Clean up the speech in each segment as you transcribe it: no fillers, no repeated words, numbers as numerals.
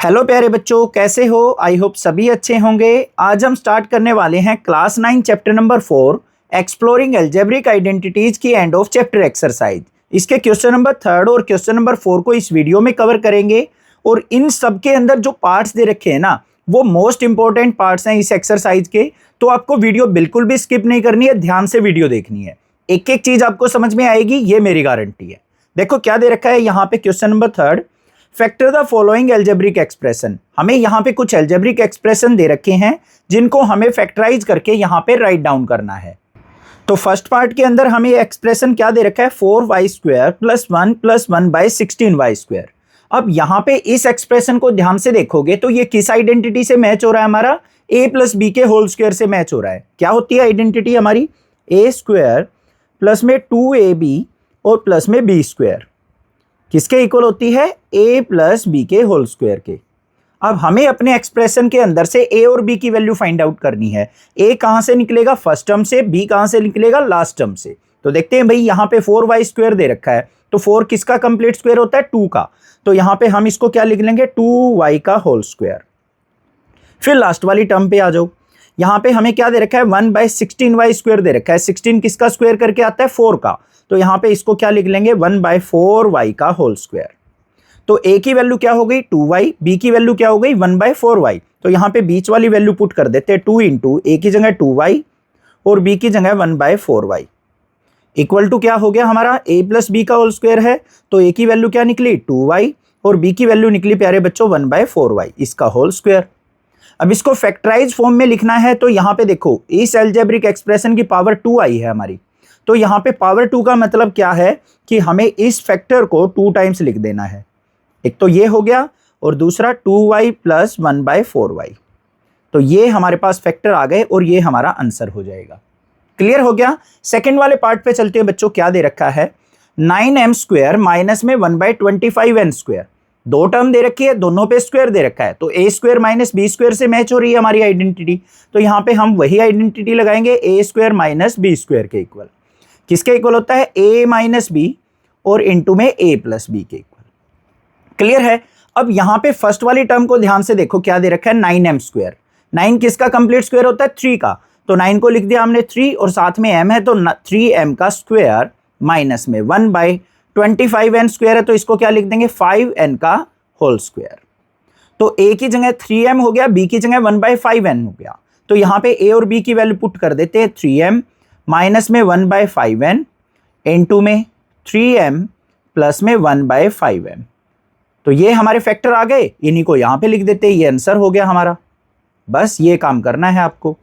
Hello प्यारे बच्चों, कैसे हो? आई होप सभी अच्छे होंगे। आज हम स्टार्ट करने वाले हैं class 9 chapter number 4 exploring algebraic identities की एंड ऑफ चैप्टर एक्सरसाइज। इसके क्वेश्चन नंबर 3 और क्वेश्चन नंबर 4 को इस वीडियो में कवर करेंगे। और इन सब के अंदर जो पार्ट्स दे रखे हैं ना, वो मोस्ट इंपॉर्टेंट पार्ट्स हैं इस एक्सरसाइज के। तो आपको वीडियो बिल्कुल भी स्किप नहीं करनी है, ध्यान से वीडियो देखनी है। एक एक चीज आपको समझ में आएगी, ये मेरी गारंटी है। देखो क्या दे रखा है यहाँ पे, question number 3, factor the following algebraic expression. हमें यहाँ पे कुछ एल्जेब्रिक एक्सप्रेशन दे रखे हैं जिनको हमें फैक्टराइज करके यहाँ पे राइट डाउन करना है। तो फर्स्ट पार्ट के अंदर हमें एक्सप्रेशन क्या दे रखा है, 4y² + 1 + 1/16y²। अब यहाँ पे इस एक्सप्रेशन को ध्यान से देखोगे तो ये किस आइडेंटिटी से मैच हो रहा है? हमारा a + b के होल स्क्वायर से मैच हो रहा है। क्या होती है आइडेंटिटी हमारी? a² प्लस में 2ab और प्लस में b²। किसके इक्वल होती है? a + b के होल स्क्वायर के। अब हमें अपने एक्सप्रेशन के अंदर से a और b की वैल्यू फाइंड आउट करनी है। a कहां से निकलेगा? फर्स्ट टर्म से। b कहां से निकलेगा? लास्ट टर्म से। तो देखते हैं भाई, यहाँ पे 4y² दे रखा है, तो 4 किसका कंप्लीट स्क्वायर होता है? 2 का। तो यहाँ पे हम इसको क्या लिख लेंगे? 2y का होल स्क्वायर। फिर लास्ट वाली टर्म पे आ जाओ। यहाँ पे हमें क्या दे रखा है? 1/16y² दे रखा है। 16 किसका स्क्वायर करके आता है? 4 का। तो यहाँ पे इसको क्या लिख लेंगे? 1/4y का होल स्क्वायर। तो a की वैल्यू क्या हो गई? 2y। b की वैल्यू क्या हो गई? 1/4y। तो यहाँ पे बीच वाली वैल्यू पुट कर देते हैं, 2 × a की जगह 2y और b की जगह 1/4y इक्वल टू क्या हो गया हमारा? a + b का होल स्क्वायर है। तो a की वैल्यू क्या निकली? 2y और b की वैल्यू निकली प्यारे बच्चों 1/4y, इसका होल स्क्वायर। अब इसको फैक्टराइज फॉर्म में लिखना है, तो यहाँ पे देखो, इस अलजेब्रिक एक्सप्रेशन की पावर 2 आई है हमारी। तो यहाँ पे पावर 2 का मतलब क्या है कि हमें इस फैक्टर को 2 टाइम्स लिख देना है। एक तो ये हो गया और दूसरा 2y + 1/4y। तो ये हमारे पास फैक्टर आ गए और ये हमारा आंसर हो जाएगा। क्लियर हो गया? सेकंड वाले पार्ट पे चलते हैं बच्चों। क्या दे रखा है? 9m² माइनस में 1/25n²। दो टर्म दे रखी है, दोनों पे स्क्वायर दे रखा है, तो a² - b² से मैच हो रही है हमारी आइडेंटिटी। तो यहाँ पे हम वही आइडेंटिटी लगाएंगे, a² - b² के इक्वल। किसके इक्वल होता है? a - b और इनटू में a + b के इक्वल। क्लियर है? अब यहाँ पे फर्स्ट वाली टर्म को ध्यान से देखो, क्या दे रखा है? 9m²। 9 किसका कंप्लीट स्क्वायर होता है? 3 का। तो 9 को लिख दिया हमने 3 और साथ में m है, तो 3m का स्क्वायर माइनस में 1/25n² है, तो इसको क्या लिख देंगे? 5n का होल स्क्वायर। तो a की जगह 3m हो गया, b की जगह 1/5n हो गया। तो यहाँ पे a और b की वैल्यू पुट कर देते हैं, 3m माइनस में 1/5n इनटू में 3m प्लस में 1/5n। तो ये हमारे फैक्टर आ गए, इन्हीं को यहाँ पे लिख देते हैं, ये आंसर हो गया हमारा। बस ये काम करना है आपको।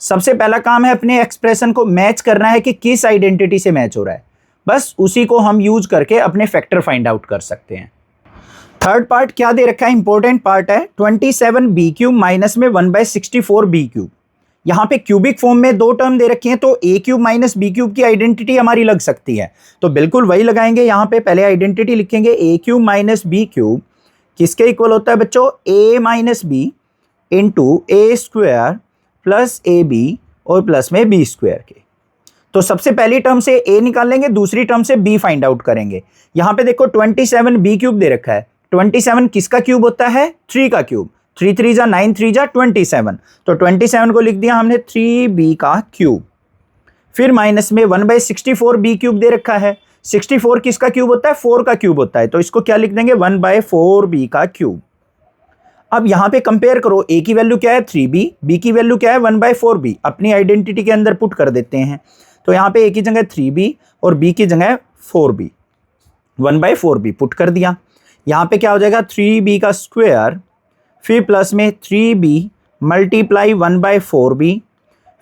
सबसे पहला काम है अपने एक्सप्रेशन को मैच करना है कि किस आइडेंटिटी से मैच हो रहा है। बस उसी को हम यूज करके अपने फैक्टर फाइंड आउट कर सकते हैं। थर्ड पार्ट क्या दे रखा है? इंपॉर्टेंट पार्ट है, 27b³ माइनस में 1/64b³। यहाँ पे क्यूबिक फॉर्म में दो टर्म दे रखी हैं, तो a³ - b³ की आइडेंटिटी हमारी लग सकती है, तो बिल्कुल वही लगाएंगे। यहाँ पे पहले आइडेंटिटी लिखेंगे, a³ - b³ किसके इक्वल होता है बच्चों? a - b into a² plus ab और प्लस में b² के। तो सबसे पहली टर्म से a निकाल लेंगे, दूसरी टर्म से b फाइंड आउट करेंगे। यहाँ पे देखो 27b³ दे रखा है। 27 किसका क्यूब होता है? 3 का क्यूब। 3 3 जा 9, 3 जा 27। तो 27 को लिख दिया हमने 3b का क्यूब। फिर माइनस में 1/64b³ दे रखा है। 64 किसका क्यूब होता है? 4 का क्यूब होता है, तो इसको क्या लिख देंगे? 1/4b का क्यूब। अब यहाँ पे कंपेयर करो, a की वैल्यू क्या है? 3b, b की वैल्यू क्या है? 1/4b। अपनी आइडेंटिटी के अंदर पुट कर देते हैं। तो यहाँ पे a की जगह 3b और b की जगह 4b, 1/4b पुट कर दिया। यहाँ पे क्या हो जाएगा? 3b का स्क्वायर, फिर प्लस में 3b मल्टीप्लाई 1/4b,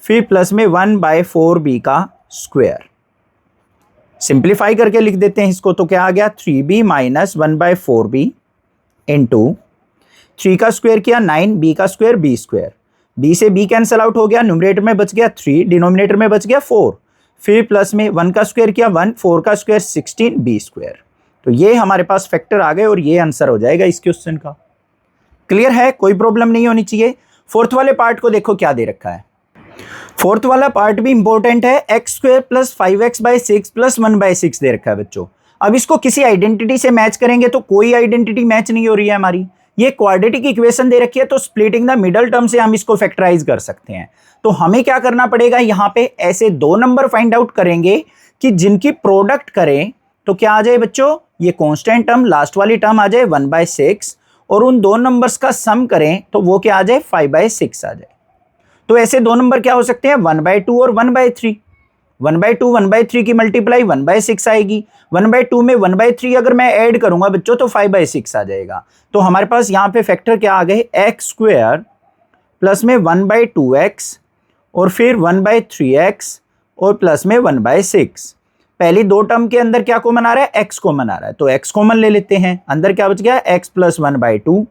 फिर प्लस में 1/4b का स्क्वायर। सिंप्लीफाई करके लिख देते हैं इसको, तो क्या आ गया? 3b - 1/4b इंटू 3 का स्क्वायर किया 9, b का स्क्वायर b²। b से b कैंसिल आउट हो गया, न्यूमरेटर में बच गया 3, डिनोमिनेटर में बच गया 4। फिर प्लस में 1 का स्क्वायर किया 1, 4 का स्क्वायर 16 b²। तो ये हमारे पास फैक्टर आ गए और ये आंसर हो जाएगा इस क्वेश्चन का। क्लियर है? कोई प्रॉब्लम नहीं होनी चाहिए। फोर्थ वाले पार्ट को देखो क्या दे रखा है। फोर्थ वाला पार्ट भी इंपॉर्टेंट है, x² + 5x/6 + 1/6 दे रखा है बच्चों। अब इसको किसी आइडेंटिटी से मैच करेंगे, तो कोई आइडेंटिटी मैच नहीं हो रही है हमारी। ये क्वाड्रेटिक इक्वेशन दे रखी है, तो स्प्लिटिंग द मिडल टर्म से हम इसको फैक्टराइज कर सकते हैं। तो हमें क्या करना पड़ेगा, यहां पे ऐसे दो नंबर फाइंड आउट करेंगे कि जिनकी प्रोडक्ट करें तो क्या आ जाए बच्चों, ये कांस्टेंट टर्म लास्ट वाली टर्म आ जाए 1/6, और उन दो नंबर्स का सम करें तो वो क्या आ जाए 5/6 आ जाए। तो ऐसे दो नंबर क्या हो सकते हैं 1/2 और 1/3। 1/2 1/3 की मल्टीप्लाई 1/6 आएगी। 1/2 में 1/3 अगर मैं ऐड करूंगा बच्चों तो 5/6 आ जाएगा। तो हमारे पास यहाँ पे फैक्टर क्या आ गए, x² प्लस में 1/2x और फिर 1/3x और प्लस में 1/6। पहली दो टर्म के अंदर क्या कॉमन आ रहा है, x कॉमन आ रहा है, तो x कॉमन ले लेते हैं। अंदर क्या बच गया, x प्लस 1/2।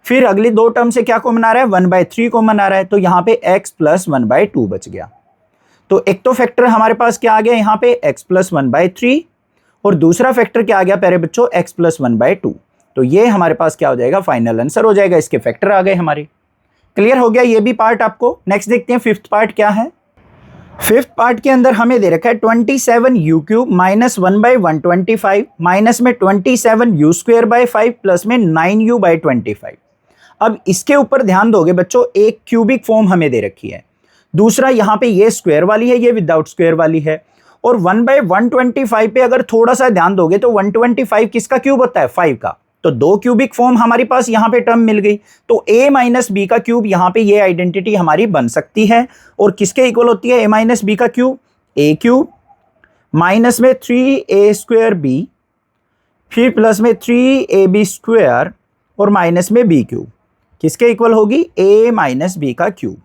फिर अगली दो टर्म से क्या कॉमन आ रहा है, 1/3 कॉमन आ रहा है, तो यहाँ पे x प्लस 1/2 बच गया। तो एक तो फैक्टर हमारे पास क्या आ गया यहाँ पे x प्लस 1/3, और दूसरा फैक्टर क्या आ गया प्यारे बच्चों x प्लस 1/2। तो ये हमारे पास क्या हो जाएगा, फाइनल आंसर हो जाएगा, इसके फैक्टर आ गए हमारे। क्लियर हो गया ये भी पार्ट आपको। नेक्स्ट देखते हैं फिफ्थ पार्ट क्या है। फिफ्थ पार्ट के अंदर हमें दे रखा है 27u³ माइनस 1/125 माइनस में 27u² प्लस में 9u/25। अब इसके ऊपर ध्यान दोगे बच्चों, एक क्यूबिक फॉर्म हमें दे रखी है, दूसरा यहाँ पे ये स्क्वायर वाली है, ये विदाउट स्क्वायर वाली है। और 1/125 पे अगर थोड़ा सा ध्यान दोगे तो 125 किसका क्यूब होता है, 5 का। तो दो क्यूबिक फॉर्म हमारे पास यहाँ पे टर्म मिल गई, तो a माइनस बी का क्यूब, यहाँ पे ये आइडेंटिटी हमारी बन सकती है। और किसके इक्वल होती है a माइनस बी का क्यूब, a³ माइनस में 3a²b, फिर प्लस में 3ab² और माइनस में b³ किसके इक्वल होगी, a माइनस बी का क्यूब।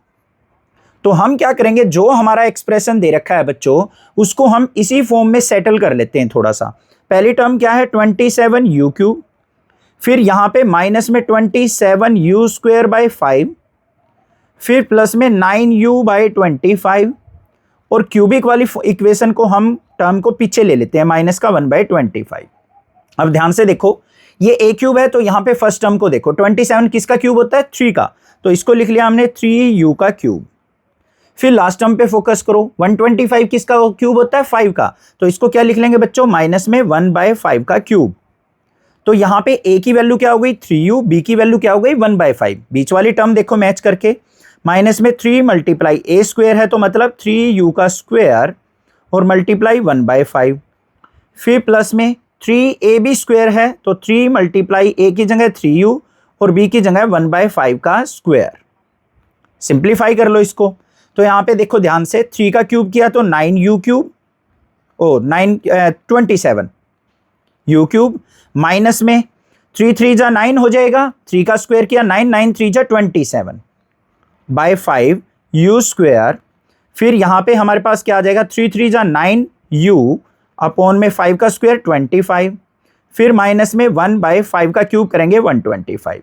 तो हम क्या करेंगे, जो हमारा एक्सप्रेशन दे रखा है बच्चों उसको हम इसी फॉर्म में सेटल कर लेते हैं थोड़ा सा। पहली टर्म क्या है 27u³, फिर यहां पे माइनस में 27u²/5, फिर प्लस में 9u/25, और क्यूबिक वाली इक्वेशन को हम टर्म को पीछे ले लेते हैं माइनस का 1/25। अब ध्यान से देखो, ये a³ है तो यहां पे फर्स्ट टर्म को देखो, 27 किसका क्यूब होता है, 3 का, तो इसको लिख लिया हमने 3u का क्यूब। फिर लास्ट टर्म पे फोकस करो, 125 किसका क्यूब होता है, 5 का, तो इसको क्या लिख लेंगे बच्चों, माइनस में 1/5 का क्यूब। तो यहाँ पे a की वैल्यू क्या हो गई 3u, b की वैल्यू क्या हो गई 1/5। बीच वाली टर्म देखो मैच करके, माइनस में 3 मल्टीप्लाई a² है तो मतलब 3u² और मल्टीप्लाई 1/5, फिर प्लस में 3ab² है तो 3 मल्टीप्लाई a की जगह 3u और b की जगह 1/5 का स्क्वायर। सिंप्लीफाई कर लो इसको, तो यहाँ पे देखो ध्यान से, 3 का क्यूब किया तो 9u³ और 27u³ माइनस में 3 3 जा 9 हो जाएगा, 3 का स्क्वायर किया 9 9 3 जा 27/5u²। फिर यहाँ पे हमारे पास क्या आ जाएगा, 3 3 जा 9u अपॉन में 5 का स्क्वायर 25, फिर माइनस में 1/5 का क्यूब करेंगे 125।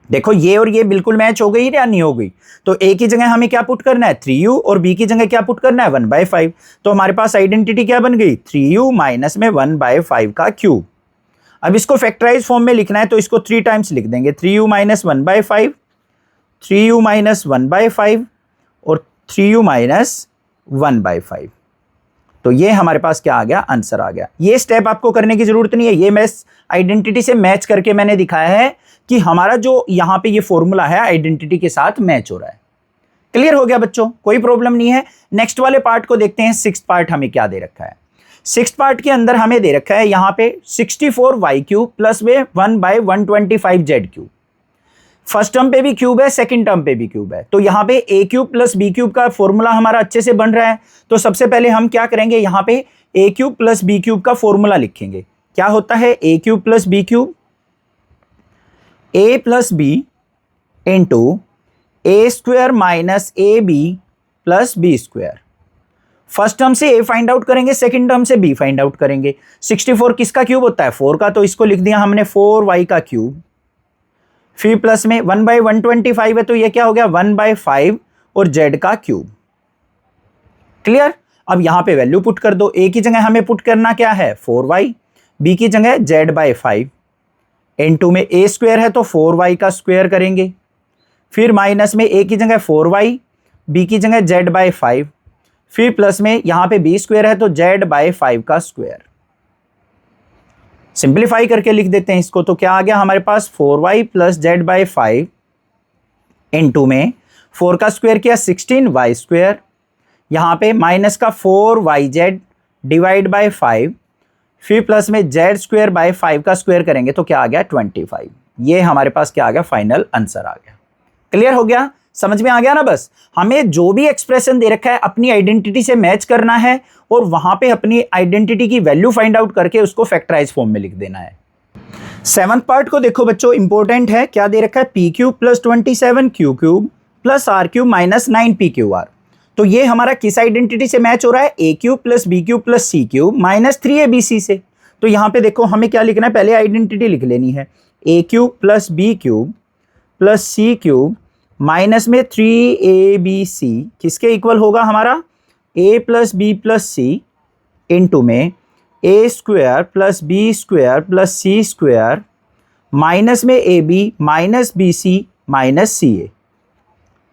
देखो ये और ये बिल्कुल मैच हो गई या नहीं हो गई। तो a की जगह हमें क्या पुट करना है 3u और b की जगह क्या पुट करना है 1/5। तो हमारे पास आइडेंटिटी क्या बन गई 3u माइनस में 1/5 का क्यूब। अब इसको फैक्टराइज फॉर्म में लिखना है तो इसको 3 टाइम्स लिख देंगे, 3u माइनस 1/5, 3u माइनस 1/5 और 3u माइनस 1/5। तो ये हमारे पास क्या आ गया, आंसर आ गया। ये स्टेप आपको करने की जरूरत नहीं है, ये मैं आइडेंटिटी से मैच करके मैंने दिखाया है कि हमारा जो यहाँ पे ये फॉर्मूला है आइडेंटिटी के साथ मैच हो रहा है। क्लियर हो गया बच्चों, कोई प्रॉब्लम नहीं है। नेक्स्ट वाले पार्ट को देखते हैं, सिक्स्थ पार्ट हमें क्या दे रखा है। सिक्स्थ पार्ट के अंदर हमें दे रखा है यहाँ पे 64y³ प्लस में 1/125z³। फर्स्ट टर्म पे भी क्यूब है, सेकंड टर्म पे भी क्यूब है, तो यहाँ पे a³ प्लस b³ का फॉर्मूला हमारा अच्छे से बन रहा है। तो सबसे पहले हम क्या करेंगे, यहाँ पे a³ प्लस b³ का फॉर्मूला लिखेंगे। क्या होता है a³ plus b³, a plus b into a² minus ab plus b²। First term से a फाइंड आउट करेंगे, सेकंड टर्म से b फाइंड आउट करेंगे। 64 किसका क्यूब होता है 4 का, तो इसको लिख दिया हमने 4y का क्यूब। फिर प्लस में 1/125 है तो ये क्या हो गया 1/5 और z का क्यूब। क्लियर। अब यहां पे वैल्यू पुट कर दो, a की जगह हमें पुट करना क्या है 4y, b की जगह z/5, इनटू में a² है तो 4y का स्क्वायर करेंगे, फिर माइनस में a की जगह 4y, b की जगह z/5, फिर प्लस में यहां पे b² है तो z/5 का स्क्वायर। सिंप्लीफाई करके लिख देते हैं इसको, तो क्या आ गया हमारे पास 4y plus Z by 5 into में 4 का स्क्वायर किया 16y स्क्वायर, यहाँ पे माइनस का 4yz डिवाइड बाई 5, फिर प्लस में z स्क्वायर बाई 5 का स्क्वायर करेंगे तो क्या आ गया 25। ये हमारे पास क्या आ गया, फाइनल आंसर आ गया। क्लियर हो गया, समझ में आ गया ना। बस हमें जो भी एक्सप्रेशन दे रखा है अपनी आइडेंटिटी से मैच करना है और वहां पे अपनी आइडेंटिटी की वैल्यू फाइंड आउट करके उसको फैक्टराइज फॉर्म में लिख देना है। 7th पार्ट को देखो बच्चों, इंपॉर्टेंट है। क्या दे रखा है, p cube plus 27 q cube plus r cube minus 9 p q r. तो ये हमारा किस आइडेंटिटी से मैच हो रहा है, a cube plus b cube plus c cube minus 3abc से। तो यहाँ पे देखो हमें क्या लिखना है, पहले आइडेंटिटी लिख लेनी है, a cube plus b cube plus c cube minus में 3abc किसके इक्वल होगा हमारा, a plus b plus c into में a square plus b square plus c square minus में a b minus b c minus c a.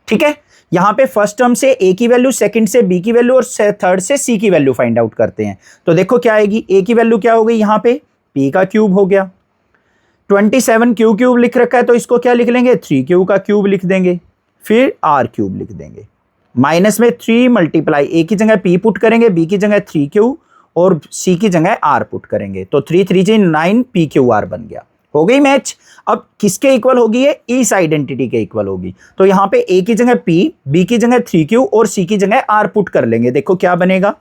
ठीक है, यहां पे फर्स्ट टर्म से a की वैल्यू, सेकंड से b की वैल्यू और थर्ड से c की वैल्यू फाइंड आउट करते हैं। तो देखो क्या आएगी, a की वैल्यू क्या हो गई, यहां पे p का क्यूब हो गया, 27 क्यू क्यूब लिख रखा है तो इसको क्या लिख लेंगे, 3q का क्यूब लिख देंगे, फिर r क्यूब लिख देंगे, माइनस में 3 मल्टीप्लाई a की जगह p पुट करेंगे, b की जगह 3q और c की जगह r पुट करेंगे, तो 3 3 जी 9 pqr बन गया। हो गई मैच। अब किसके इक्वल होगी, ये इस आइडेंटिटी के इक्वल होगी। तो यहां पे a की जगह p, b की जगह 3q और c की जगह r पुट कर लेंगे। देखो क्या बनेगा,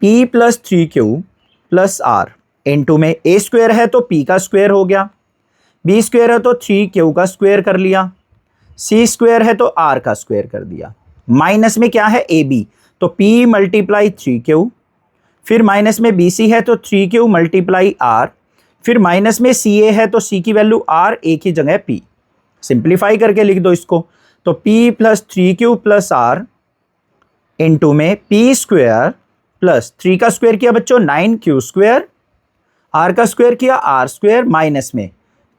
p plus 3q plus r into में a स्क्वायर है तो p का स्क्वायर हो गया, b स्क्वायर है तो 3q का स्क्वायर कर लिया, c स्क्वायर है तो r का स्क्वायर कर दिया, माइनस में क्या है ab तो p मल्टीप्लाई 3q, फिर माइनस में bc है तो 3q मल्टीप्लाई r, फिर माइनस में सी ए है तो सी की वैल्यू आर, ए की जगह पी। सिंप्लीफाई करके लिख दो इसको, तो p plus 3q plus r into में पी स्क्वायर प्लस 3 का स्क्वायर किया बच्चों 9q स्क्वायर, आर का स्क्वायर किया आर स्क्वायर माइनस में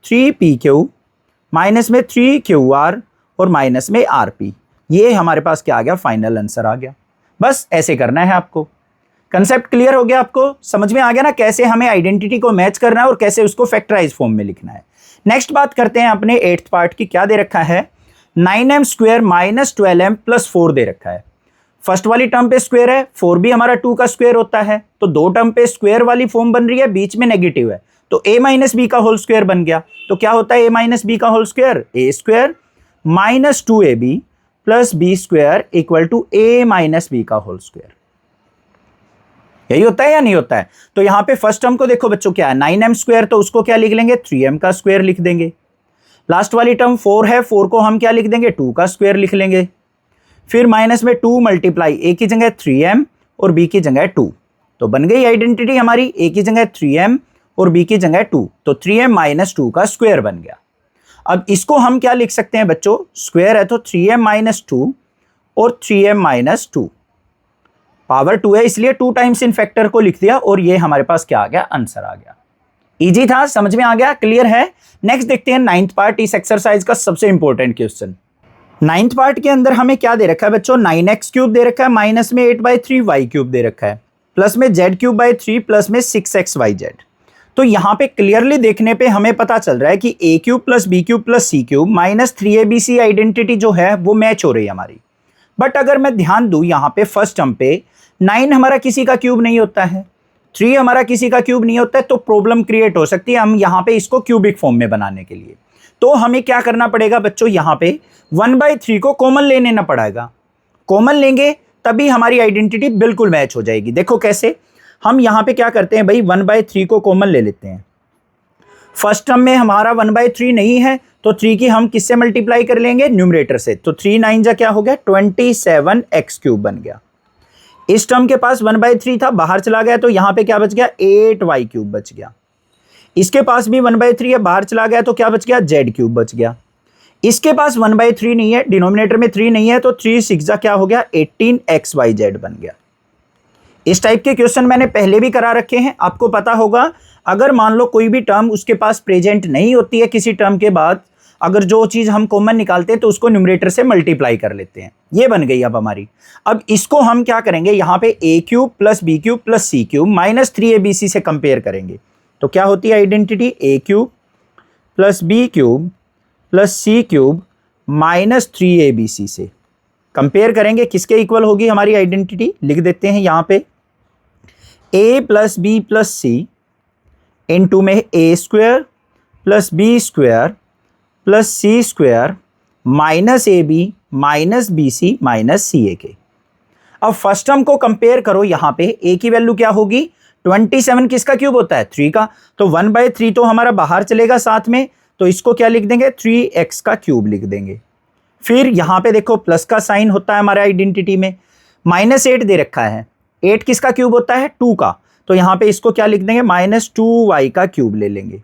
3pq माइनस में 3qr और माइनस में rp। ये हमारे पास क्या आ गया, फाइनल आंसर आ गया। बस ऐसे करना है आपको। कंसेप्ट क्लियर हो गया, आपको समझ में आ गया ना कैसे हमें आइडेंटिटी को मैच करना है और कैसे उसको फैक्टराइज फॉर्म में लिखना है। नेक्स्ट बात करते हैं अपने 8th पार्ट की। क्या दे रखा है, 9m square minus 12m plus 4 दे रखा है। फर्स्ट वाली टर्म पे स्क्वायर है, 4 भी हमारा 2 का स्क्वायर होता है, तो दो टर्म पे स्क्वायर वाली फॉर्म बन रही है, बीच में नेगेटिव है तो a माइनस बी का होल स्क्वायर बन गया। तो क्या होता है a माइनस बी का whole square, a square minus 2ab plus b square equal to a minus b का होल स्क्वायर। यही होता है या नहीं होता है। तो यहां पे फर्स्ट टर्म को देखो बच्चों क्या है, 9m स्क्वायर, तो उसको क्या लिख लेंगे 3m का स्क्वायर लिख देंगे। लास्ट वाली टर्म 4 है, 4 को हम क्या लिख देंगे 2 का स्क्वायर लिख लेंगे। फिर माइनस में 2 मल्टीप्लाई a की जगह 3m और b की जगह 2, तो बन गई आइडेंटिटी हमारी, a की जगह 3m और b की जगह 2, तो 3m माइनस 2 का स्क्वायर बन गया। अब इसको हम क्या लिख सकते हैं बच्चों, स्क्वायर है तो 3m माइनस 2 और 3m माइनस 2, पावर 2 है इसलिए 2 टाइम्स इन फैक्टर को लिख दिया और ये हमारे पास क्या आ गया, आंसर आ गया। इजी था, समझ में आ गया, क्लियर है। नेक्स्ट देखते हैं 9th पार्ट, इस एक्सरसाइज का सबसे इंपॉर्टेंट क्वेश्चन। 9th पार्ट के अंदर हमें क्या दे रखा है बच्चों, 9x क्यूब दे रखा है, माइनस में 8/3 y क्यूब दे रखा है, प्लस में z क्यूब बाई 3 प्लस में 6xyz। तो यहां पे क्लियरली देखने पे हमें पता चल रहा है कि a cube plus b cube plus c cube minus 3abc identity जो है वो मैच हो रही है हमारी। बट अगर मैं ध्यान दूं यहां पे फर्स्ट टर्म पे 9 हमारा किसी का क्यूब नहीं होता है, 3 हमारा किसी का क्यूब नहीं होता है, तो प्रॉब्लम क्रिएट हो सकती है हम यहाँ पे इसको क्यूबिक फॉर्म में बनाने के लिए। तो हमें क्या करना पड़ेगा बच्चों, यहाँ पे 1/3 को कॉमन ले लेना पड़ेगा। कॉमन लेंगे तभी हमारी आइडेंटिटी बिल्कुल मैच हो जाएगी। देखो कैसे, हम यहाँ पे क्या करते हैं भाई, 1/3 को कॉमन ले लेते हैं। फर्स्ट टर्म में हमारा 1/3 नहीं है तो 3 की हम किससे मल्टीप्लाई कर लेंगे, न्यूमरेटर से, तो 3 9 जा क्या हो गया 27x क्यूब बन गया। इस टर्म के पास 1/3 था, बाहर चला गया तो यहां पे क्या बच गया 8y क्यूब बच गया। इसके पास भी 1/3 है, बाहर चला गया तो क्या बच गया z क्यूब बच गया। इसके पास 1/3 नहीं है, डिनोमिनेटर में 3 नहीं है, तो 3 6 जा क्या हो गया 18xyz बन गया। इस टाइप के क्वेश्चन मैंने पहले भी करा रखे हैं, आपको पता होगा। अगर मान लो कोई भी टर्म उसके पास प्रेजेंट नहीं होती है, किसी टर्म के बाद अगर जो चीज हम कॉमन निकालते हैं तो उसको न्यूमरेटर से मल्टीप्लाई कर लेते हैं। ये बन गई अब हमारी। अब इसको हम क्या करेंगे, यहाँ पे a cube plus b cube plus c cube minus 3abc से कंपेयर करेंगे। तो क्या होती है identity, a cube plus b cube plus c cube minus 3abc से। कंपेयर करेंगे किसके इक्वल होगी हमारी आइडेंटिटी, लिख देते हैं यहाँ पे a plus b plus c into में a square plus b square plus c square minus a b minus b c minus c a के। अब फर्स्ट टर्म को कंपेयर करो, यहाँ पे a की वैल्यू क्या होगी, 27 किसका क्यूब होता है, 3 का, तो 1/3 तो हमारा बाहर चलेगा साथ में, तो इसको क्या लिख देंगे, 3x का क्यूब लिख देंगे। फिर यहाँ पे देखो प्लस का साइन होता है हमारे आइडेंटिटी में, -8 दे रखा है, 8 किसका क्यूब होता है, 2 का, तो यहाँ पे इसको क्या लिख देंगे, -2y का क्यूब ले लेंगे।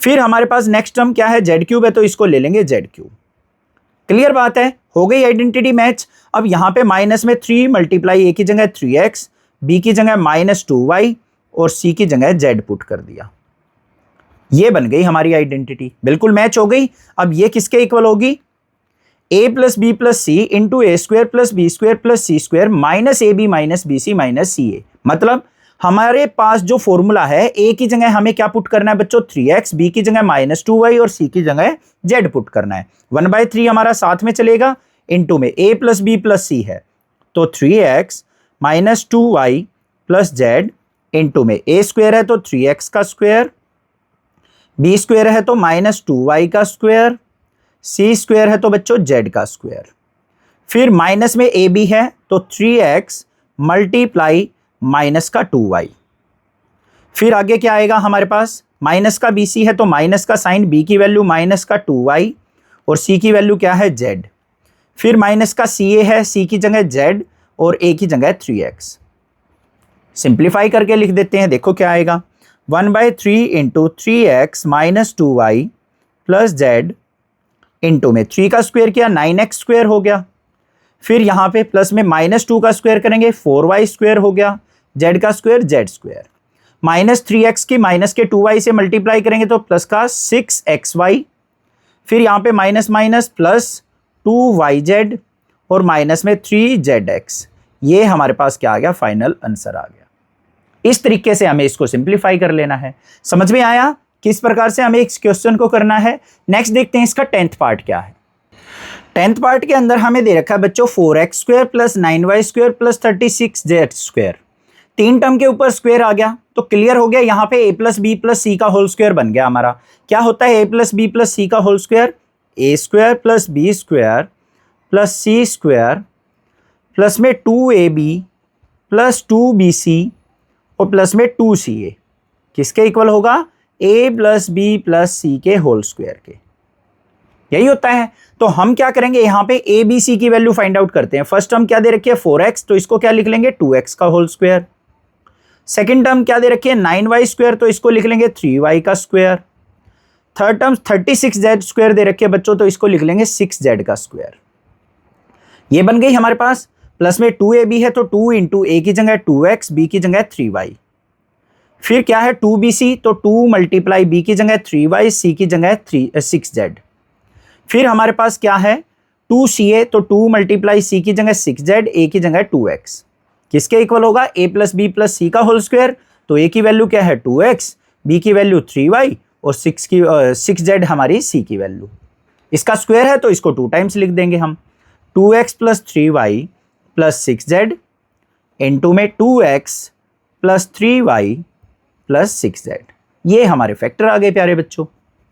फिर हमारे पास नेक्स्ट टर्म क्या है, z क्यूब है, तो इसको ले लेंगे z क्यूब। क्लियर बात है, हो गई आइडेंटिटी मैच। अब यहाँ पे माइनस में 3 मल्टीप्लाई a की जगह 3x, b की जगह -2y और c की जगह z पुट कर दिया, ये बन गई हमारी आइडेंटिटी, बिल्कुल मैच हो गई। अब ये किसके इक्वल होगी, a plus b plus c into a square plus b square plus c square minus a b minus b c minus c a. मतलब हमारे पास जो फॉर्मूला है, a की जगह हमें क्या पुट करना है बच्चों, 3x, b की जगह -2y और c की जगह z पुट करना है। 1/3 हमारा साथ में चलेगा, इंटू में a प्लस बी प्लस सी है, तो 3x -2y plus z into में a स्क्वायर है तो 3x का स्क्वायर, b स्क्वायर है तो -2y का स्क्वायर, c स्क्वायर है तो बच्चों z का स्क्वायर। फिर माइनस में a b है तो 3x मल्टीप्लाई माइनस का 2y। फिर आगे क्या आएगा हमारे पास, माइनस का bc है तो माइनस का साइन, b की वैल्यू माइनस का 2y और c की वैल्यू क्या है, z। फिर माइनस का ca है, c की जगह z और a की जगह 3x। सिंप्लीफाई करके लिख देते हैं, देखो क्या आएगा, 1/3 into 3x minus 2y plus z into में 3 का स्क्वायर किया 9x स्क्वायर हो गया। फिर यहाँ पे प्लस में -2 का स्क्वायर करेंगे 4y स्क्वायर हो गया, z का स्क्वायर z स्क्वायर, -3x की माइनस के 2y से मल्टीप्लाई करेंगे तो प्लस का 6xy। फिर यहाँ पे माइनस माइनस प्लस 2yz और माइनस में 3zx। ये हमारे पास क्या आ गया, फाइनल आंसर आ गया। इस तरीके से हमें इसको सिंप्लीफाई कर लेना है। समझ में आया किस प्रकार से हमें इस क्वेश्चन को करना है। नेक्स्ट देखते हैं इसका 10th पार्ट क्या है। 10th पार्ट के अंदर हमें दे रखा है बच्चों 4x square plus 9y square plus 36z square. 3 term के ऊपर स्क्वायर आ गया तो क्लियर हो गया, यहाँ पे a plus b plus c का होल स्क्वायर बन गया हमारा। क्या होता है a plus b plus c का whole square, a square plus b square plus c square plus में 2ab प्लस 2bc और प्लस में 2ca किसके इक्वल होगा, a प्लस बी प्लस सी के होल स्क्वायर के। यही होता है। तो हम क्या करेंगे, यहाँ पे a b c की वैल्यू फाइंड आउट करते हैं। फर्स्ट टर्म क्या दे रखी है 4x, तो इसको क्या लिख लेंगे 2x का होल स्क्वायर। सेकेंड टर्म क्या दे रखी है 9y स्क्वायर, तो इसको लिख लेंगे 3y का square. Third term 36z square दे रखी है बच्चों, तो इसको लिख लेंगे 6z का स्क्वायर। ये बन गई हमारे पास। प्लस में 2ab है तो 2 इंटू a की जगह 2x, b की जगह 3y। फिर क्या है 2bc, तो 2 मल्टीप्लाई b की जगह 3y, c की जगह 6z। फिर हमारे पास क्या है 2ca, तो 2 मल्टीप्लाई c की जगह 6z, a की जगह 2x किसके इक्वल होगा, a plus b plus c का होल स्क्वायर। तो a की वैल्यू क्या है 2x, b की वैल्यू 3y और 6z हमारी c की वैल्यू। इसका स्क्वायर है तो इसको 2 टाइम्स लिख देंगे हम, 2x plus 3y plus 6z into में 2x plus 3y plus 6z। ये हमारे फैक्टर आ गए प्यारे बच्चों।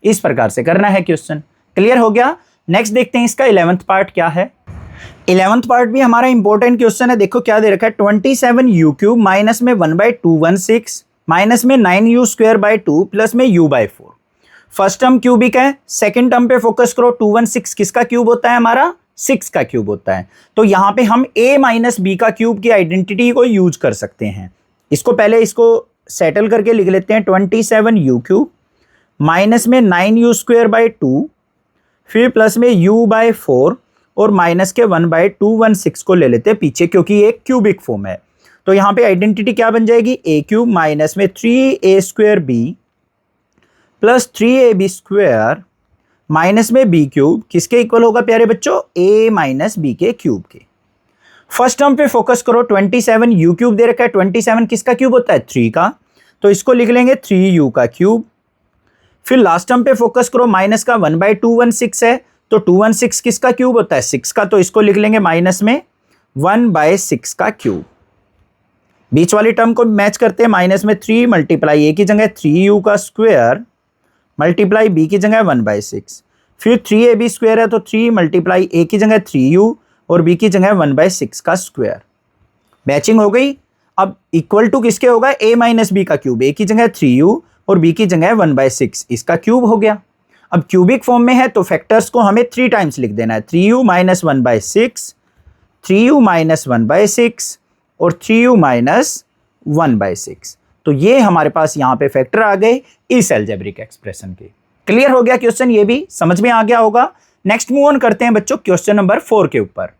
इस प्रकार से करना है क्वेश्चन। क्लियर हो गया। नेक्स्ट देखते हैं इसका 11th पार्ट क्या है। 11th पार्ट भी हमारा इंपॉर्टेंट क्वेश्चन है। देखो क्या दे रखा है 27u क्यूब माइनस में 1/216 माइनस में 9u स्क्वायर बाय 2 प्लस में u/4। फर्स्ट टर्म क्यूबिक है, सेकंड टर्म पे फोकस करो। 216 किसका क्यूब होता है हमारा, 6 का क्यूब होता है। तो यहाँ पे हम a माइनस बी का क्यूब की आइडेंटिटी को यूज कर सकते हैं। इसको पहले इसको सेटल करके लिख लेते हैं 27u क्यूब माइनस में 9u स्क्वायर बाय 2 फिर प्लस में u/4 और माइनस के 1/216 को ले लेते हैं पीछे क्योंकि ये क्यूबिक फॉर्म है। तो यहाँ पे आइडेंटिटी क्या बन जाएगी, a क्यूब माइनस में 3a square b plus 3ab square minus में b क्यूब किसके इक्वल होगा प्यारे बच्चों, a माइनस b के क्यूब के। फर्स्ट टर्म पे फोकस करो 27u क्यूब दे रखा है। 27 किसका क्यूब होता है, 3 का। तो इसको लिख लेंगे 3u का क्यूब। फिर लास्ट टर्म पे फोकस करो, माइनस का 1/216 है, तो 216 किसका क्यूब होता है? 6 का, तो इसको लिख लेंगे माइनस में 1/6 का क्यूब। बीच वाली टर्म को मैच करते हैं, माइनस में 3 मल्टीप्लाई ए की जगह 3u का स्क्वायर मल्टीप्लाई बी की जगह 1/6, फिर 3ab स्क्वायर है तो 3 मल्टीप्लाई ए की जगह 3u और बी की जगह 1/6 का स्क्वायर। मैचिंग हो गई। अब इक्वल टू किसके होगा? a माइनस बी का क्यूब, ए की जगह 3u और बी की जगह 1/6, इसका क्यूब हो गया। अब क्यूबिक फॉर्म में है तो फैक्टर्स को हमें 3 टाइम्स लिख देना है, 3u माइनस 1/6, 3u माइनस 1/6 और 3u माइनस 1/6। तो ये हमारे पास यहाँ पे फैक्टर आ गए इस अलजेब्रिक एक्सप्रेशन के। क्लियर हो गया क्वेश्चन, ये भी समझ में आ गया होगा। नेक्स्ट मूव ऑन करते हैं बच्चों क्वेश्चन नंबर 4 के ऊपर।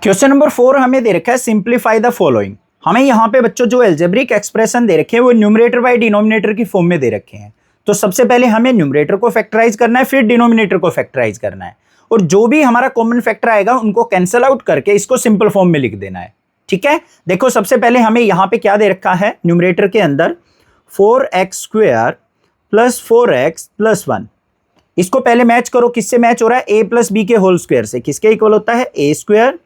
क्वेश्चन नंबर 4 हमें दे रखा है सिंप्लीफाई द फॉलोइंग। हमें यहाँ पे बच्चों जो अलजेब्रिक एक्सप्रेशन दे रखे हैं वो न्यूमरेटर बाय डिनोमिनेटर की फॉर्म में दे रखे हैं। तो सबसे पहले हमें न्यूमरेटर को फैक्टराइज करना है, फिर डिनोमिनेटर को फैक्टराइज करना है, और जो भी हमारा कॉमन फैक्टर आएगा उनको कैंसिल आउट करके इसको सिंपल फॉर्म में लिख देना है। ठीक है, देखो सबसे पहले हमें यहाँ पे क्या दे रखा है न्यूमरेटर के अंदर, 4x square plus 4x plus 1। इसको पहले मैच करो, किससे मैच हो रहा है? a प्लस बी के होल स्क्वायर से। किसके इक्वल होता है? a square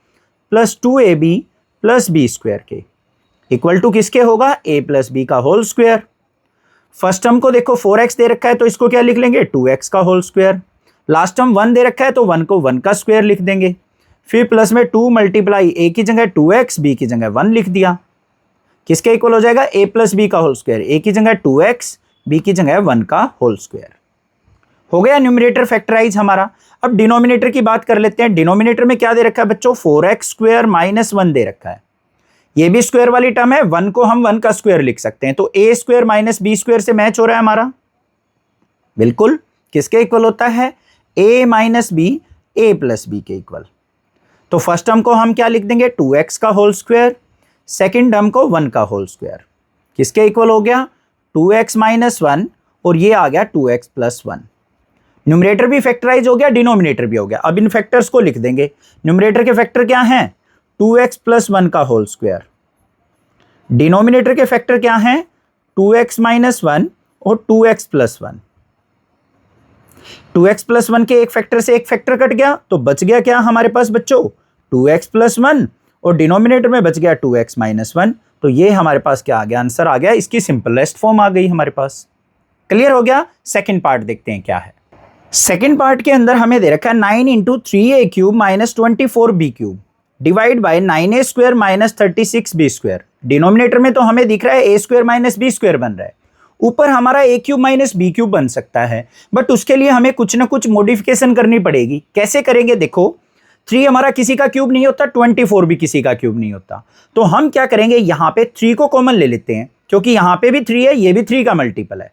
plus 2ab plus b square के इक्वल टू किसके होगा? a प्लस बी का होल स्क्वायर। फर्स्ट टर्म को देखो 4x दे रखा है तो इसको क्या लिख लेंगे? 2x का होल स्क्वायर। लास्ट टर्म 1 दे रखा है तो 1 को 1 का स्क्वायर लिख देंगे। फिर प्लस में 2 मल्टीप्लाई a की जगह 2x, b की जगह 1 लिख दिया। किसके इक्वल हो जाएगा? a प्लस बी का होल स्क्वायर, a की जगह 2x, b की जगह 1 का होल स्क्वायर। हो गया न्यूमरेटर फैक्टराइज हमारा। अब डिनोमिनेटर की बात कर लेते हैं। डिनोमिनेटर में क्या दे रखा है बच्चों? 4x स्क्वायर माइनस 1 दे रखा है। ये भी स्क्वायर वाली टर्म है, 1 को हम 1 का स्क्वायर लिख सकते हैं, तो a square minus b square से मैच हो रहा है हमारा। बिल्कुल, किसके इक्वल होता है? a minus b a plus b के इक्वल। तो फर्स्ट टर्म को हम क्या लिख देंगे? 2x का होल स्क्वायर, सेकेंड टर्म को 1 का होल स्क्वायर। किसके इक्वल हो गया? 2x माइनस 1 और ये आ गया 2x प्लस 1। न्यूमरेटर भी फैक्टराइज हो गया, डिनोमिनेटर भी हो गया। अब इन फैक्टर्स को लिख देंगे। न्यूमरेटर के फैक्टर क्या हैं? 2x प्लस 1 का होल स्क्वायर। डिनोमिनेटर के फैक्टर क्या हैं? 2x माइनस 1 और 2x प्लस 1। 2x प्लस 1 के एक फैक्टर से एक फैक्टर कट गया तो बच गया क्या हमारे पास बच्चों? 2x प्लस 1 और डिनोमिनेटर में बच गया 2x माइनस 1। तो ये हमारे पास क्या आ गया? आंसर आ गया, इसकी सिंपलेस्ट फॉर्म आ गई हमारे पास। क्लियर हो गया। सेकंड पार्ट देखते हैं क्या है। सेकंड पार्ट के अंदर हमें दे रखा है 9 into 3a cube minus 24b cube divide by 9a square minus 36b square. Denominator में तो हमें दिख रहा है a square minus b square बन रहा है, ऊपर हमारा a cube minus b cube बन सकता है, बट उसके लिए हमें कुछ ना कुछ मॉडिफिकेशन करनी पड़ेगी। कैसे करेंगे? देखो 3 हमारा किसी का क्यूब नहीं होता, 24 भी किसी का क्यूब नहीं होता, तो हम क्या करेंगे? यहाँ पे 3 को कॉमन ले लेते हैं, क्योंकि यहाँ पे भी 3 है, ये भी 3 का मल्टीपल है।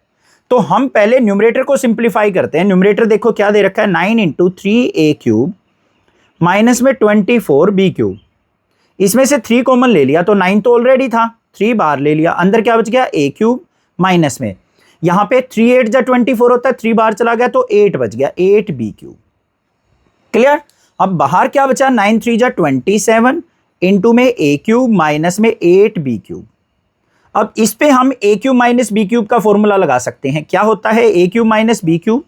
तो हम पहले न्यूमरेटर को सिंप्लीफाई करते हैं। न्यूमरेटर देखो क्या दे रखा है? 9 इंटू 3a क्यूब माइनस में 24b क्यूब। इसमें से 3 कॉमन ले लिया तो 9 तो ऑलरेडी था, 3 बार ले लिया, अंदर क्या बच गया? a क्यूब माइनस में यहाँ पे 3 8 जा 24 होता है, 3 बार चला गया तो 8 बच गया, 8b क्यूब। क्लियर। अब बाहर क्या बचा? 9 3 जा 27 इंटू में a क्यूब माइनस में 8b क्यूब। अब इस पे हम a cube minus b cube का फॉर्मूला लगा सकते हैं। क्या होता है a cube minus b cube?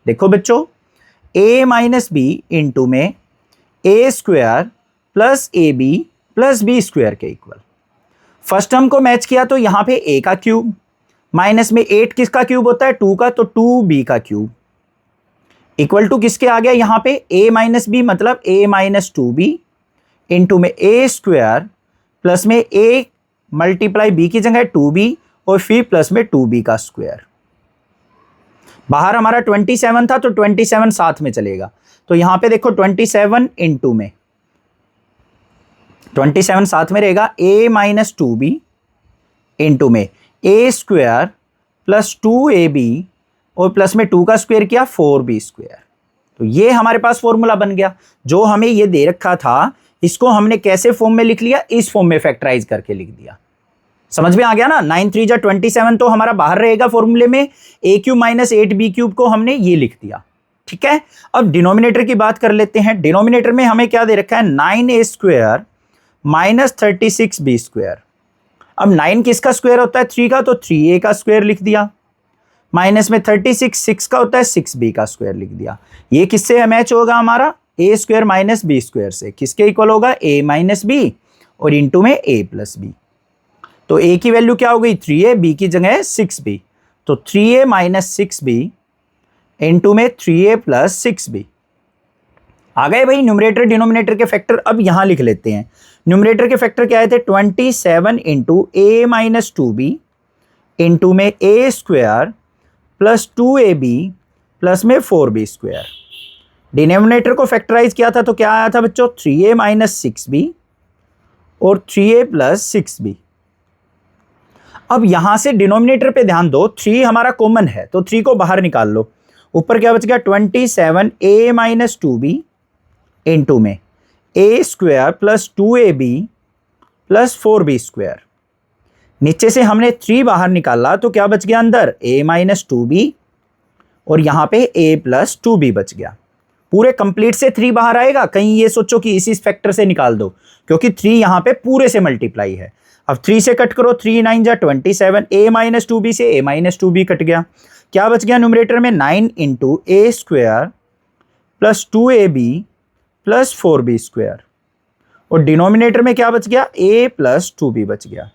देखो बच्चों, a माइनस बी इंटू में a square plus a b plus b square के इक्वल। फर्स्ट टर्म को मैच किया तो यहाँ पे a का क्यूब माइनस में 8 किसका क्यूब होता है? 2 का, तो 2b का क्यूब इक्वल टू किसके आ गया? यहाँ पे a माइनस बी मतलब a माइनस 2b इंटू में a स्क्वायर प्लस में a मल्टीप्लाई b की जगह 2b और फिर प्लस में 2b का स्क्वायर। बाहर हमारा 27 था तो 27 साथ में चलेगा, तो यहां पे देखो 27 इंटू में 27 साथ में रहेगा, a माइनस 2b इंटू में a स्क्वायर प्लस 2ab और प्लस में 2 का स्क्वायर किया 4b स्क्वायर। तो ये हमारे पास फॉर्मूला बन गया। जो हमें ये दे रखा था इसको हमने कैसे फॉर्म में लिख लिया? इस फॉर्म में फैक्टराइज करके लिख दिया। समझ में आ गया ना? 9 3 जा 27 तो हमारा बाहर रहेगा फॉर्मूले में, a cube minus 8b cube को हमने ये लिख दिया। ठीक है, अब डिनोमिनेटर की बात कर लेते हैं। डिनोमिनेटर में हमें क्या दे रखा है? 9a square minus 36b square. अब 9 किसका स्क्वायर होता है 3 का, तो 3a का स्क्वायर लिख दिया। माइनस में 36 6 का होता है 6b का स्क्वायर लिख दिया। ये किससे मैच होगा हमारा, a square minus b square से। किसके इक्वल होगा, a माइनस b और इंटू में a प्लस b। तो a की वैल्यू क्या हो गई 3a, b की जगह है 6b, तो 3a माइनस 6b इंटू में 3a प्लस 6b। आ गए भाई न्यूमरेटर डिनोमिनेटर के फैक्टर। अब यहां लिख लेते हैं। न्यूमरेटर के फैक्टर क्या आए थे 27 into a minus 2b into में a square plus 2ab plus में 4b स्क्वायर। डिनोमिनेटर को फैक्टराइज किया था तो क्या आया था बच्चों 3a माइनस 6b और 3a प्लस 6b। अब यहां से डिनोमिनेटर पे ध्यान दो, 3 हमारा कॉमन है तो 3 को बाहर निकाल लो। ऊपर क्या बच गया 27a माइनस 2b इंटू में a square plus 2ab plus 4b square. नीचे से हमने 3 बाहर निकाला तो क्या बच गया अंदर a माइनस 2b और यहां पे a प्लस 2b बच गया। पूरे कंप्लीट से 3 बाहर आएगा, कहीं ये सोचो कि इसी फैक्टर से निकाल दो, क्योंकि 3 यहां पे पूरे से मल्टीप्लाई है। अब 3 से कट करो, 3 9 जा 27, a माइनस 2b से a माइनस 2b कट गया। क्या बच गया न्यूमरेटर में 9 into a square plus 2ab plus 4b square और डिनोमिनेटर में क्या बच गया a प्लस 2b बच गया।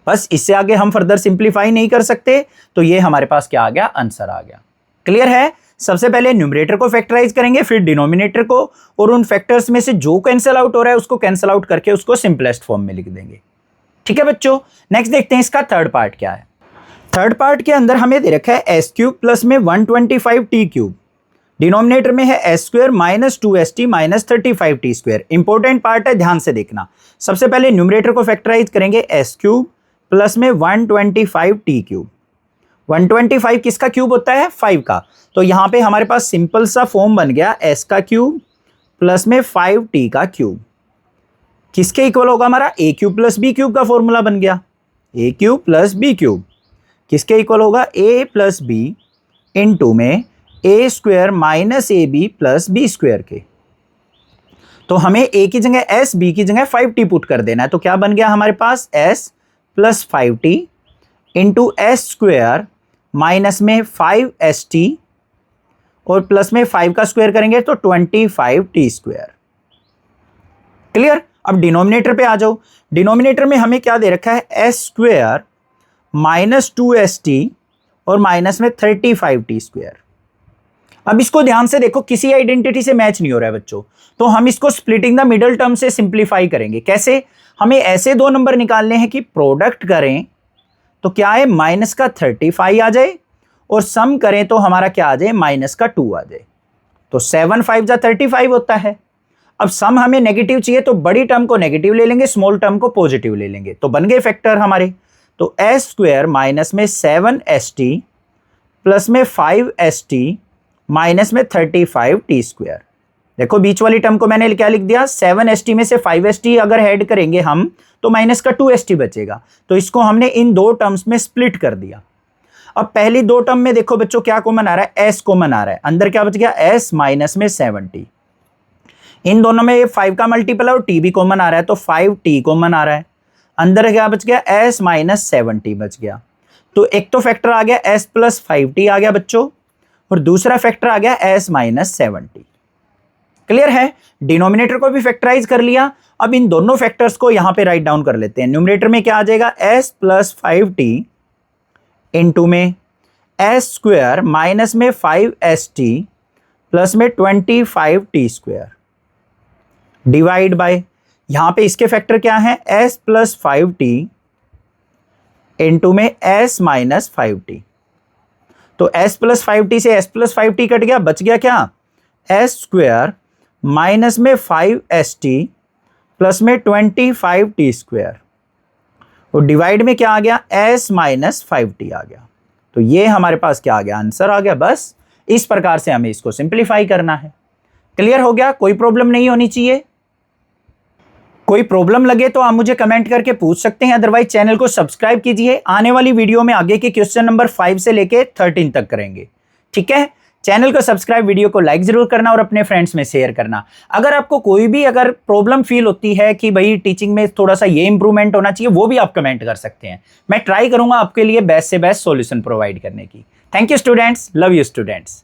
बस इससे आगे हम फर्दर सिंप्लीफाई नहीं कर सकते, तो ये हमारे पास क्या आ गया, आंसर आ गया। क्लियर है। सबसे पहले न्यूमरेटर को फैक्टराइज करेंगे, फिर डिनोमिनेटर को, और उन फैक्टर्स में से जो कैंसिल आउट हो रहा है उसको कैंसिल आउट करके उसको सिंपलेस्ट फॉर्म में लिख देंगे। ठीक है बच्चों, नेक्स्ट देखते हैं इसका थर्ड पार्ट क्या है। थर्ड पार्ट के अंदर हमें दे रखा है एस क्यूब प्लस में 125 टी क्यूब, डिनोमिनेटर में है S square minus 2st minus 35 T square. Important part है, ध्यान से देखना। सबसे पहले न्यूमरेटर को फैक्टराइज करेंगे एस क्यूब प्लस में 125 टी क्यूब। 125 किसका क्यूब होता है 5 का, तो यहां पे हमारे पास सिंपल सा फॉर्म बन गया एस का क्यूब प्लस में 5t का क्यूब। किसके इक्वल होगा हमारा a cube plus b cube का फॉर्मूला बन गया। A cube plus b cube किसके इक्वल होगा a प्लस बी इंटू में a square minus a b plus b square के। तो हमें a की जगह s, b की जगह 5t पुट कर देना है, तो क्या बन गया हमारे पास s plus 5t into S square minus में 5st और प्लस में 5 का स्क्वायर करेंगे तो 25t स्क्वायर। क्लियर। अब डिनोमिनेटर पे आ जाओ। डिनोमिनेटर में हमें क्या दे रखा है एस स्क्वायर माइनस 2st और माइनस में 35t स्क्वायर। अब इसको ध्यान से देखो, किसी आइडेंटिटी से मैच नहीं हो रहा है बच्चों, तो हम इसको स्प्लिटिंग द मिडल टर्म से सिंप्लीफाई करेंगे। कैसे, हमें ऐसे दो नंबर निकालने हैं कि प्रोडक्ट करें तो क्या है माइनस का 35 आ जाए और सम करें तो हमारा क्या आ जाए माइनस का 2 आ जाए। तो 7 5 जा 35 होता है। अब सम हमें नेगेटिव चाहिए तो बड़ी टर्म को नेगेटिव ले लेंगे, स्मॉल टर्म को पॉजिटिव ले लेंगे, तो बन गए फैक्टर हमारे। तो एस स्क्वायर माइनस में 7st प्लस में 5st माइनस में 35t स्क्वायर। देखो बीच वाली टर्म को मैंने क्या लिख दिया, 7st में से 5st अगर ऐड करेंगे हम तो माइनस का 2st बचेगा, तो इसको हमने इन दो टर्म्स में स्प्लिट कर दिया। अब पहली दो टर्म में देखो बच्चों क्या कॉमन आ रहा है, s कॉमन आ रहा है, अंदर क्या बच गया s माइनस में 7t। इन दोनों में 5 का मल्टीपल और t भी कॉमन आ रहा है, तो 5t कॉमन आ रहा है, अंदर क्या बच गया s माइनस 7t बच गया। तो एक तो फैक्टर आ गया s प्लस 5t आ गया बच्चों, और दूसरा फैक्टर आ गया s माइनस 7t। क्लियर है। डिनोमिनेटर को भी फैक्टराइज कर लिया। अब इन दोनों फैक्टर्स को यहां पे राइट डाउन कर लेते हैं। न्यूमरेटर में क्या आ जाएगा s प्लस 5t इंटू में s स्क्वायर माइनस में 5st प्लस में 25t स्क्वायर डिवाइड बाय, यहां पे इसके फैक्टर क्या है s प्लस 5t इंटू में s माइनस 5t। तो s प्लस 5t से s प्लस 5t कट गया, बच गया क्या s स्क्वायर माइनस में 5st प्लस में 25t स्क्वायर, और डिवाइड में क्या आ गया s माइनस 5t आ गया। तो ये हमारे पास क्या आ गया, आंसर आ गया। बस इस प्रकार से हमें इसको सिंप्लीफाई करना है। क्लियर हो गया, कोई प्रॉब्लम नहीं होनी चाहिए। कोई प्रॉब्लम लगे तो आप मुझे कमेंट करके पूछ सकते हैं, अदरवाइज चैनल को सब्सक्राइब कीजिए। आने वाली वीडियो में आगे के क्वेश्चन नंबर 5 से लेके 13 तक करेंगे। ठीक है, चैनल को सब्सक्राइब, वीडियो को लाइक जरूर करना और अपने फ्रेंड्स में शेयर करना। अगर आपको कोई भी अगर प्रॉब्लम फील होती है कि भाई टीचिंग में थोड़ा सा ये इंप्रूवमेंट होना चाहिए, वो भी आप कमेंट कर सकते हैं। मैं ट्राई करूंगा आपके लिए बेस्ट से बेस्ट सॉल्यूशन प्रोवाइड करने की। Thank you students, love you students.